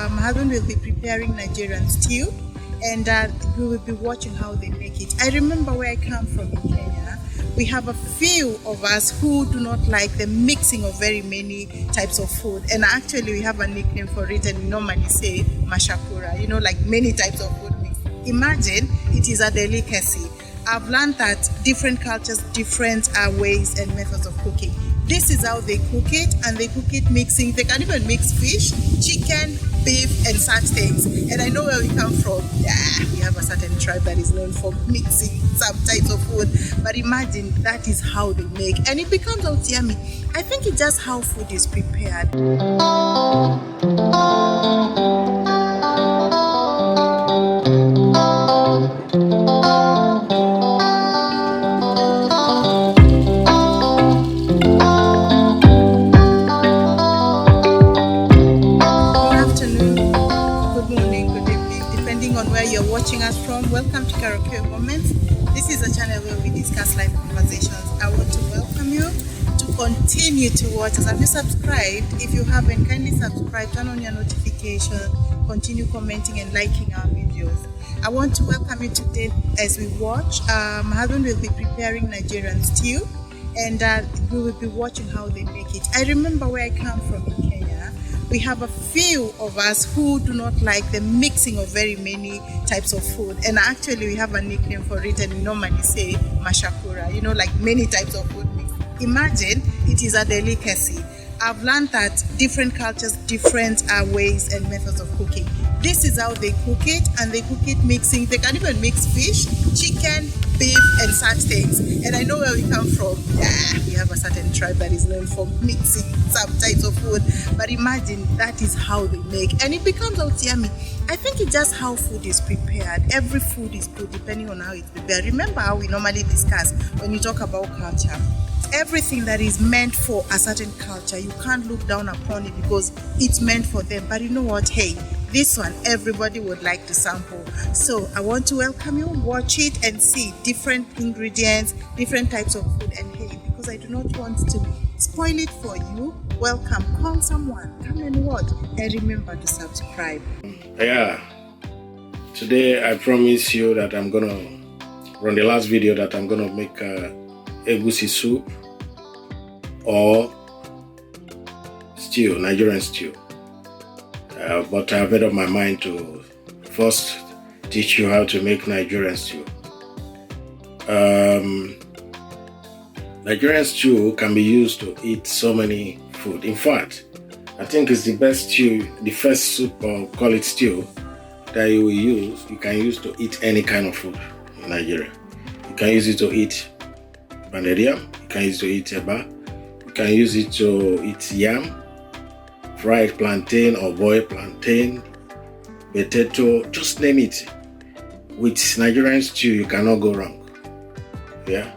my husband will be preparing Nigerian stew, and we will be watching how they make it. I remember where I come from in Kenya. We have a few of us who do not like the mixing of very many types of food, and actually we have a nickname for it, and we normally say mashakura, like many types of food mixed. Imagine it is a delicacy. I've learned that different cultures, different ways and methods of cooking. This is how they cook it, and they cook it mixing. They can even mix fish, chicken, beef, and such things. And I know where we come from. Yeah, we have a certain tribe that is known for mixing some types of food. But imagine that is how they make, and it becomes out yummy. I think it's just how food is prepared. You're watching us from. Welcome to Carol Kioi Moments. This is a channel where we discuss life conversations. I want to welcome you to continue to watch us. Have you subscribed? If you haven't, kindly subscribe, turn on your notification, continue commenting and liking our videos. I want to welcome you today as we watch. My husband will be preparing Nigerian stew, and we will be watching how they make it. I remember where I come from in Kenya. We have a few of us who do not like the mixing of very many types of food, and actually we have a nickname for it, and we normally say mashakura, like many types of food mixed. Imagine it is a delicacy. I've learned that different cultures, different ways and methods of cooking. This is how they cook it, and they cook it mixing. They can even mix fish, chicken, beef, and such things. And I know where we come from. Yeah, we have a certain tribe that is known for mixing some types of food. But imagine that is how they make, and it becomes out yummy. I think it's just how food is prepared. Every food is good depending on how it's prepared. Remember how we normally discuss when you talk about culture. Everything that is meant for a certain culture, you can't look down upon it because it's meant for them. But you know what? Hey, this one everybody would like to sample. So I want to welcome you, watch it and see different ingredients, different types of food. And hey, because I do not want to spoil it for you, welcome, call someone, come and watch, and remember to subscribe. Yeah, today I promise you that I'm gonna run the last video that I'm gonna make egusi soup or stew, Nigerian stew. But I've made up my mind to first teach you how to make Nigerian stew. Nigerian stew can be used to eat so many food. In fact, I think it's the best stew, the first soup, or call it stew, that you will use. You can use to eat any kind of food in Nigeria. You can use it to eat pounded yam, you can use it to eat eba, you can use it to eat yam, fried plantain or boiled plantain, potato, just name it. With Nigerian stew, you cannot go wrong. Yeah,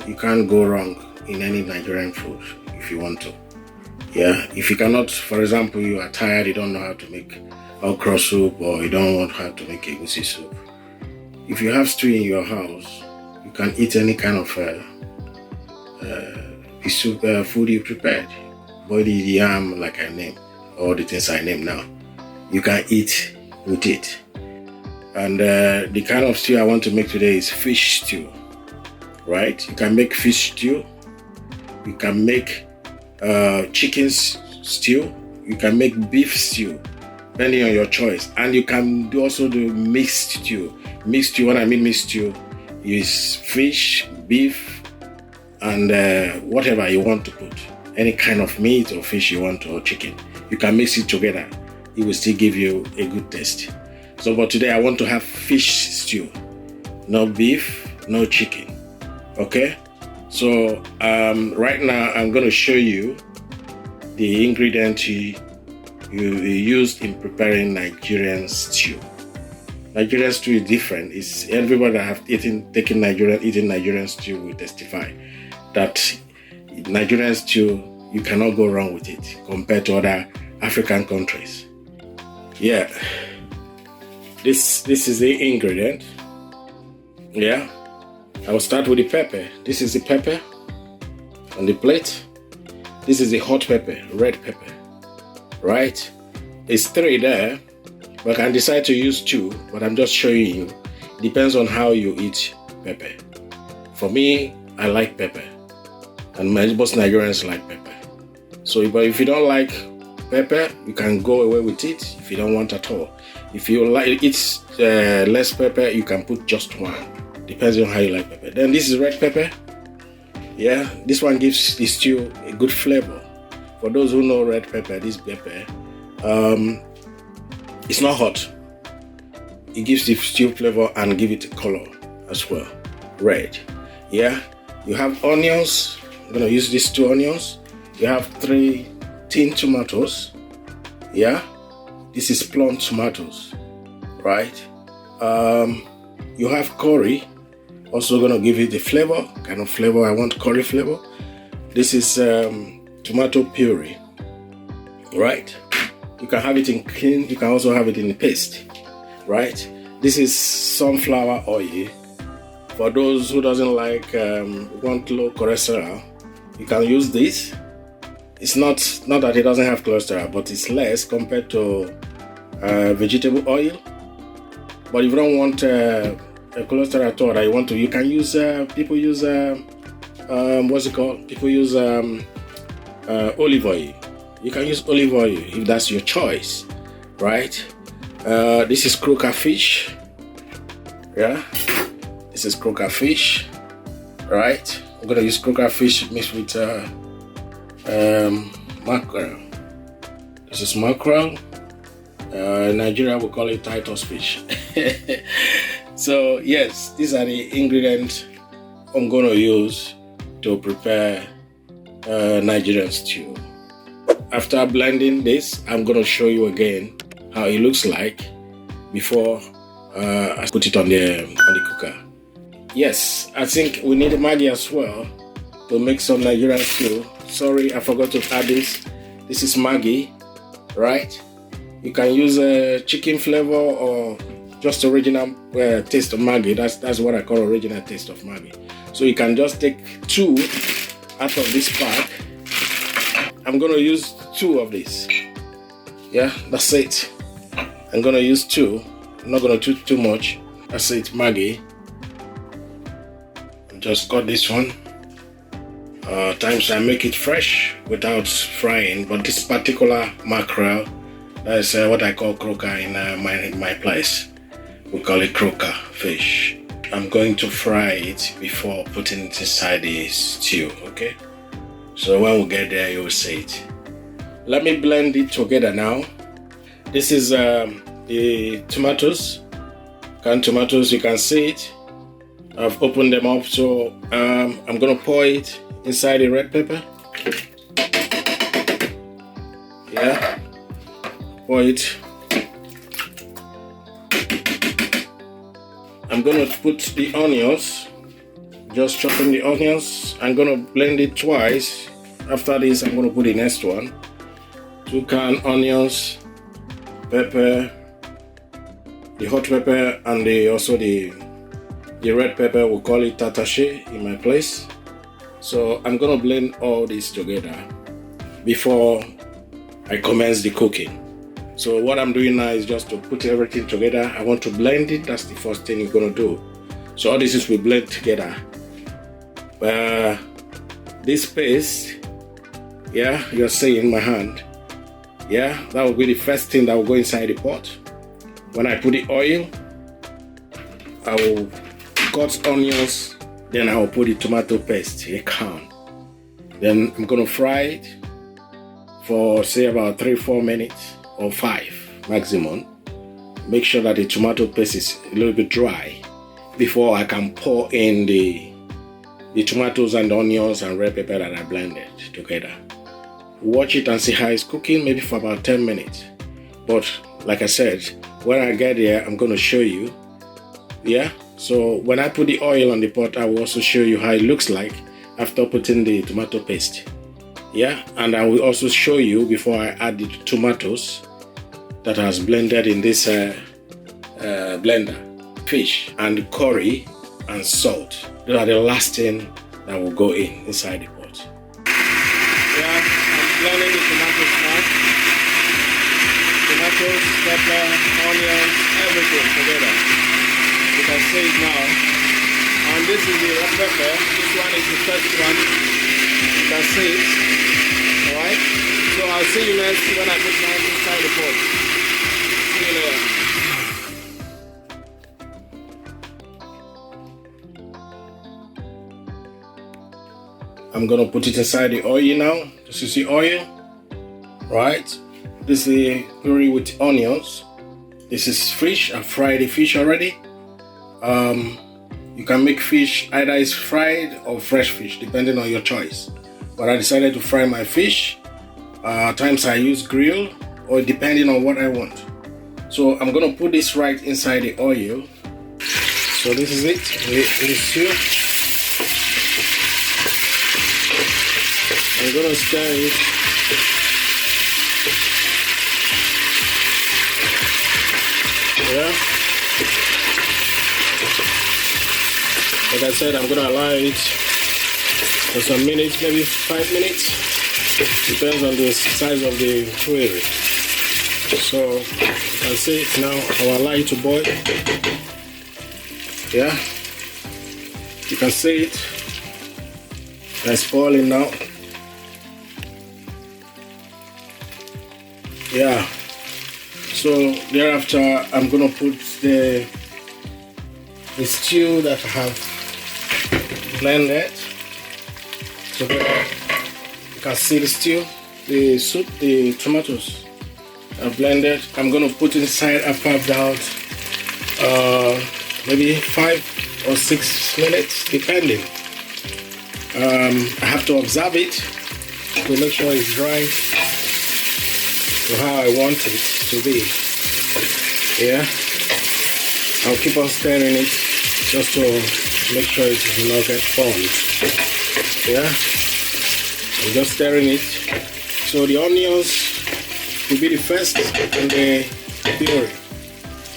you can't go wrong in any Nigerian food if you want to. Yeah, if you cannot, for example, you are tired, you don't know how to make okra soup, or you don't want how to make egusi soup. If you have stew in your house, you can eat any kind of food you prepared. Boiled yam, like I named, all the things I name now, you can eat with it. And the kind of stew I want to make today is fish stew. Right? You can make fish stew. You can make chicken stew. You can make beef stew, depending on your choice. And you can also do mixed stew. Mixed stew, when I mean mixed stew, is fish, beef, and whatever you want to put. Any kind of meat or fish you want, or chicken. You can mix it together. It will still give you a good taste. So, but today I want to have fish stew. No beef, no chicken. Okay? So, right now I'm going to show you the ingredients you used in preparing Nigerian stew. Nigerian stew is different. It's everybody that have eaten Nigerian stew will testify that Nigerian stew, you cannot go wrong with it compared to other African countries. Yeah, this is the ingredient. Yeah, I will start with the pepper. This is the pepper on the plate. This is the hot pepper, red pepper, right? It's 3 there, but I can decide to use 2, but I'm just showing you. Depends on how you eat pepper. For me, I like pepper, and most Nigerians like pepper. So, but if you don't like pepper, you can go away with it if you don't want at all. If you like it less pepper, you can put just 1. Depends on how you like pepper. Then this is red pepper. Yeah, this one gives the stew a good flavor. For those who know red pepper, this pepper, it's not hot. It gives the stew flavor and give it a color as well. Red. Yeah, you have onions. I'm gonna use these 2 onions. You have 3 tin tomatoes. Yeah, this is plum tomatoes, right? You have curry, also gonna give it the flavor, kind of flavor I want, curry flavor. This is tomato puree, right? You can have it in clean, you can also have it in paste, right? This is sunflower oil. For those who doesn't like, want low cholesterol, you can use this. It's not that it doesn't have cholesterol, but it's less compared to vegetable oil. But if you don't want cholesterol at all that you want to, you can use, people use, what's it called? People use olive oil. You can use olive oil if that's your choice, right? This is croaker fish. Yeah, this is croaker fish, right? I'm gonna use croaker fish mixed with mackerel. This is mackerel. Nigeria will call it Titus fish. So yes, these are the ingredients I'm gonna use to prepare Nigerian stew. After blending this, I'm gonna show you again how it looks like before I put it on the cooker. Yes, I think we need Maggi as well to make some Nigerian stew. Sorry, I forgot to add this. This is Maggi, right? You can use a chicken flavor or just original taste of Maggi. That's what I call original taste of Maggi. So you can just take 2 out of this pack. I'm gonna use 2 of this. Yeah, that's it. I'm gonna use 2. I'm not gonna do too much. That's it, Maggi. Just got this one. Times I make it fresh without frying, but this particular mackerel, that's what I call croaker in my place. We call it croaker fish. I'm going to fry it before putting it inside the stew, okay? So when we get there, you'll see it. Let me blend it together now. This is the tomatoes, canned tomatoes, you can see it. I've opened them up, so I'm gonna pour it inside the red pepper. Yeah, pour it. I'm gonna put the onions, just chopping the onions. I'm gonna blend it twice. After this, I'm gonna put the next one. 2 canned onions, pepper, the hot pepper, and also the red pepper. We'll call it tatashe in my place. So I'm gonna blend all this together before I commence the cooking. So what I'm doing now is just to put everything together. I want to blend it. That's the first thing you're gonna do. So all this is we blend together. This paste, yeah, you're seeing in my hand. Yeah, that will be the first thing that will go inside the pot. When I put the oil, I will cut onions, then I will put the tomato paste, a can. Then I'm gonna fry it for say about 3-4 minutes or 5 maximum. Make sure that the tomato paste is a little bit dry before I can pour in the tomatoes and the onions and red pepper that I blended together. Watch it and see how it's cooking, maybe for about 10 minutes. But like I said, when I get there, I'm going to show you. Yeah, so when I put the oil on the pot, I will also show you how it looks like after putting the tomato paste. Yeah, and I will also show you before I add the tomatoes that has blended in this blender, fish and curry and salt. Those are the last thing that will go inside the pot. Yeah, I'm blending the tomatoes now. tomatoes, pepper, onions, everything together. You can see it now. And this is the red pepper. This one is the first one. You can see it. Alright? So I'll see you next when I put mine inside the pot. See you later. I'm gonna put it inside the oil now. This is the oil, right? This is the curry with onions. This is fish. I fried the fish already. You can make fish either it's fried or fresh fish, depending on your choice. But I decided to fry my fish. Times I use grill or depending on what I want. So I'm gonna put this right inside the oil. So this is it. This stew. I'm gonna stir it. Yeah. Like I said, I'm gonna allow it for some minutes, maybe 5 minutes. Depends on the size of the query. So you can see it now. I'll allow it to boil. Yeah. You can see it. It's boiling now. Yeah, so thereafter I'm gonna put the stew that I have blended. So you can see the stew, the soup, the tomatoes are blended. I'm gonna put inside after about maybe 5 or 6 minutes, depending. I have to observe it to make sure it's dry to how I want it to be. Yeah, I'll keep on stirring it just to make sure it does not get burned. Yeah, I'm just stirring it. So the onions will be the first in the puree.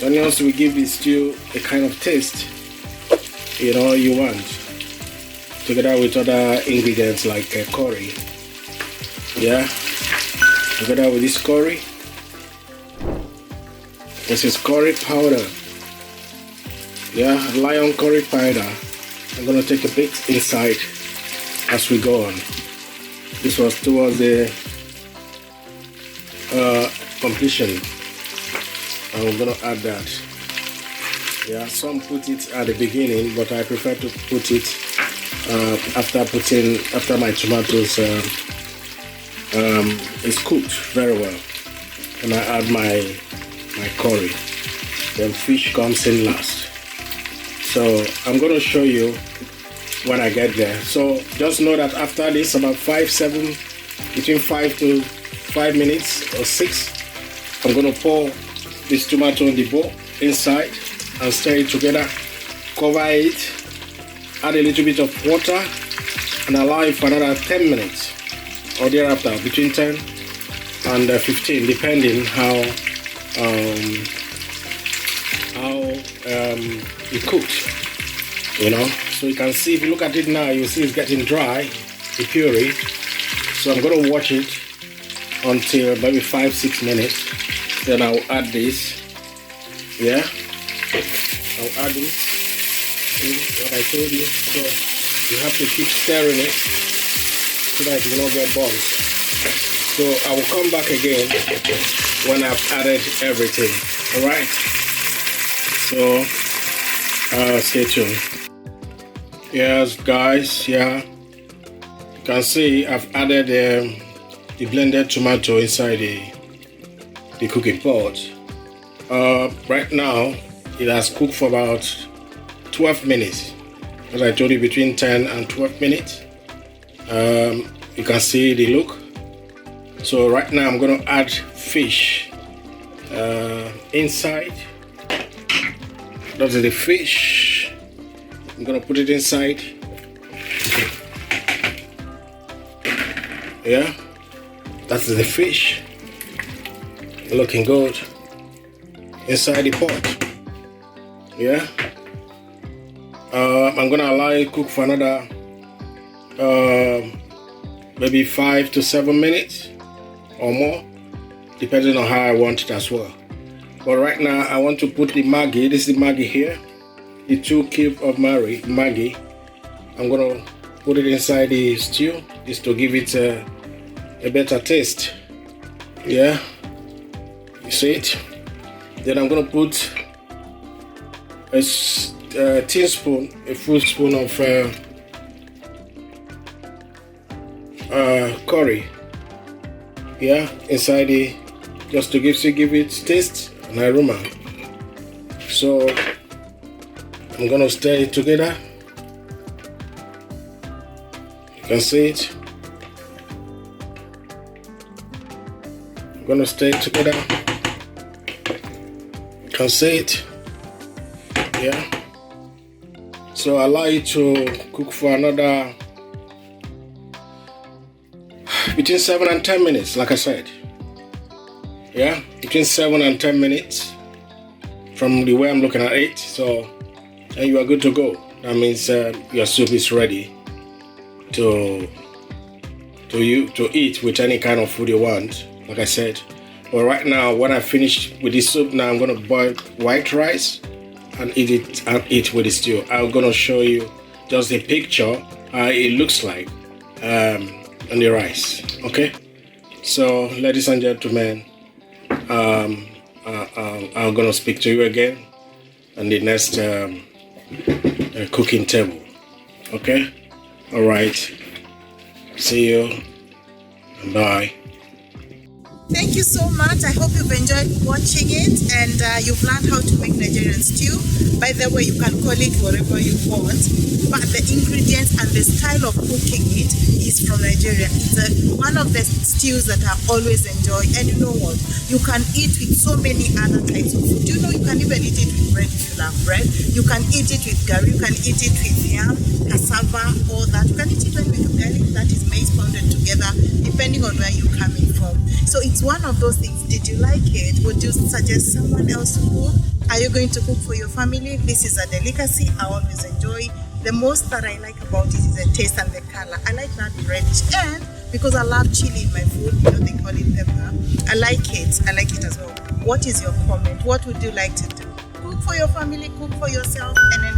The onions will give the stew a kind of taste you want, together with other ingredients like curry. Yeah. Together with this curry. This is curry powder. Yeah, lion curry powder. I'm gonna take a bit inside as we go on. This was towards the completion. I'm gonna add that. Yeah, some put it at the beginning, but I prefer to put it after my tomatoes is cooked very well, and I add my curry. Then fish comes in last. So I'm going to show you when I get there. So just know that after this, about between 5 to 5 minutes or 6, I'm going to pour this tomato in the bowl inside and stir it together. Cover it, add a little bit of water, and allow it for another 10 minutes. Or thereafter, between 10 and 15, depending how it cooked. So you can see, if you look at it now, you see it's getting dry, the puree. So I'm going to watch it until maybe 5-6 minutes. Then I'll add this. Yeah, I'll add this. See what I told you. So you have to keep stirring it so that it will not get burnt. So I will come back again when I've added everything. Alright, so stay tuned. Yes guys, yeah, you can see I've added the blended tomato inside the cooking pot. Right now it has cooked for about 12 minutes. As I told you, between 10 and 12 minutes. You can see the look. So right now I'm going to add fish inside. That's the fish. I'm going to put it inside. Yeah, that's the fish. Looking good inside the pot. Yeah. I'm gonna allow it cook for another maybe 5 to 7 minutes or more, depending on how I want it as well. But right now, I want to put the Maggi. This is the Maggi here. The 2 cubes of Maggi. I'm gonna put it inside the stew just to give it a better taste. Yeah, you see it. Then I'm gonna put a teaspoon, a full spoon of curry. Yeah, inside the, just to give it taste and aroma. So I'm gonna stir it together. You can see it. I'm gonna stir it together. You can see it. Yeah. So allow it to cook for another between 7 and 10 minutes, like I said. Yeah, between 7 and 10 minutes from the way I'm looking at it. So, and you are good to go. That means your soup is ready to eat with any kind of food you want, like I said. But right now, when I finish with the soup, now I'm gonna boil white rice and eat with the stew. I'm gonna show you just a picture how it looks like on the rice. Okay, so ladies and gentlemen, I'm gonna speak to you again on the next cooking table. Okay, all right, see you and bye. Thank you so much. I hope you've enjoyed watching it and you've learned how to make Nigerian stew. By the way, you can call it whatever you want, but the ingredients and the style of cooking it is from Nigeria. It's one of the stews that I always enjoy. And you know what? You can eat with so many other types of food. You know, you can even eat it with bread if you love bread. You can eat it with curry. You can eat it with yam, cassava, all that. You can eat it with garlic that is maize pounded together, depending on where you're coming from. So it's one of those things. Did you like it? Would you suggest someone else to cook? Are you going to cook for your family? This is a delicacy I always enjoy. The most that I like about it is the taste and the color. I like that reddish, and because I love chili in my food, you know they call it pepper. I like it as well. What is your comment? What would you like to do? Cook for your family, cook for yourself, and then